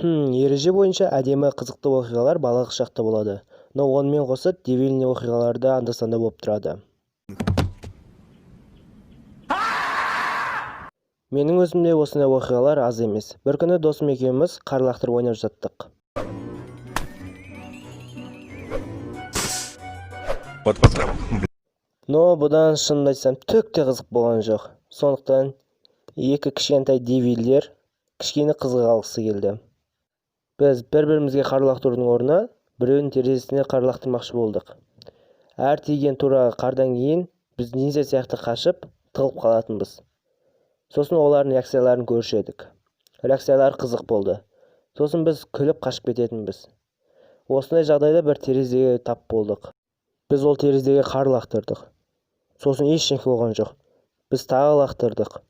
Ереже бойынша әдемі қызықты оқиғалар балалық шақта болады. Но онымен қоса дебильный оқиғалар да анда-санда болып тұрады. Менің өзімде осындай оқиғалар аз емес. Бір күні досым екеуміз қар лақтырып ойнап жаттық. Но бұдан шынымды айтсам түк те қызық болған жоқ. Сондықтан екі кішкентай девилдер кішкене қызық алғысы келді. Біз бір-бірімізге қар лақтырудың орнына біреудің терезесіне қар лақтырмақшы болдық. Әр тиген тура қардан кейін біз нинзя сияқты қашып тығылып қалатынбыз. Сосын олардың реакцияларын көршедік. Реакциялары қызық болды. Сосын біз күліп қашып кететінбіз. Осындай жағдайда бір терезеге тап болдық. Біз ол терезеге қар лақтырдық. Сосын ештеңе болған жоқ. Біз тағы лақтырдық.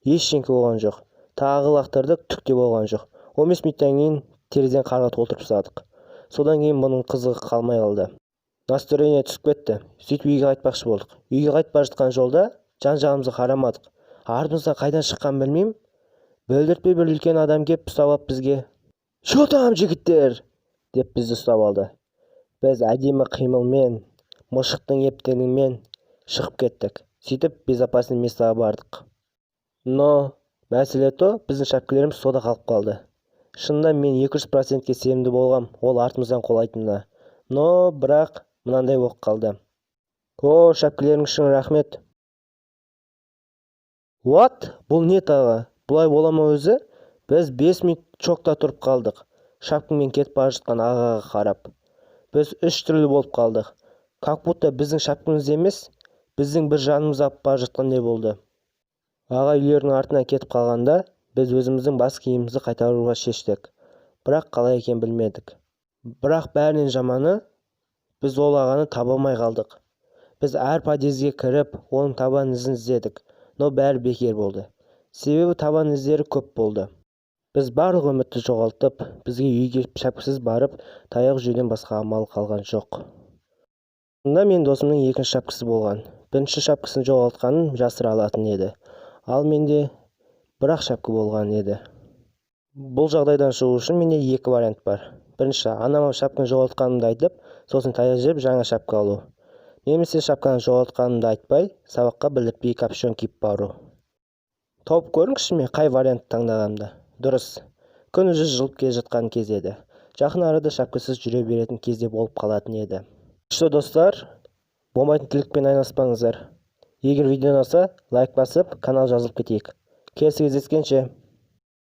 Ештеңе болған жоқ. Тағы лақтырдық, түк те болған жоқ. 15 минуттан кейін терезені қарға толтырып тастадық. Содан кейін бұның қызығы қалмай қалды. Настроение түсіп кетті. Сөйтіп үйге қайтпақшы болдық. Үйге қайтып жатқан жолда жан-жағымызға қарамадық. Артымыздан қайдан шыққанын білмеймін. Білдіртпей бір үлкен адам келіп ұстап алып бізге «Шо там, жігіттер!» деп бізді ұстап алды. Біз әдемі қимылмен, мышықтың ептігімен шығып кеттік. Сөйтіп безопасный местаға бардық. Но мәселе то, біздің шапкаларымыз сода қалып қалды. Шынында мен 200%-ке сенімді болғам, ол артымыздан қолайтынына. Но бірақ мынандай болып қалды. О, шапкаларың үшін рахмет. What? Бұл не тағы? Бұлай бола ма өзі? Біз 5 минут чокта тұрып қалдық. Шапкамен кетіп бара жатқан ағаға қарап. Біз 3 түрлі болып қалдық. Как будто біздің шапкамыз емес, біздің бір жанымыз алып бара жатқандай болды. Аға үйлердің артына кетіп қалғанда, біз өзіміздің бас киімімізді қайтаруға шештік. Бірақ қалай екен білмедік. Бірақ бәрінен жаманы, біз ол ағаны таба алмай қалдық. Біз әр подъезге кіріп, оның табан ізін іздедік, но бәрі бекер болды. Себебі табан іздері көп болды. Біз барлық үмітті жоғалтып, бізге үйге шапкасыз барып, таяқ жеуден басқа амал қалған жоқ. Сонда мен досымның екінші шапкасы болған. Бірінші шапкасын жоғалтқанын жасыра алатын еді. Ал менде бір-ақ шапка болған еді. Бұл жағдайдан шығу үшін менде екі вариант бар. Бірінші, анама шапканы жоғалтқанымды айтып, сосын таяқ жеп жаңа шапка алу. Немесе шапканы жоғалтқанымды айтпай, сабаққа білдіртпей капюшон киіп бару. Тауып көріңізші мен қай вариантты таңдағанымды. Дұрыс. Күн жүз жылып келе жатқан кез еді. Жақын арада шапкасыз жүре беретін кезде болып қалатын еді. Күшті достар, болмайтын тірлікпен айналыспаңыздар. Егер видео ұнаса, лайк басып, канал жазылып кетейік. Келесі кездескенше.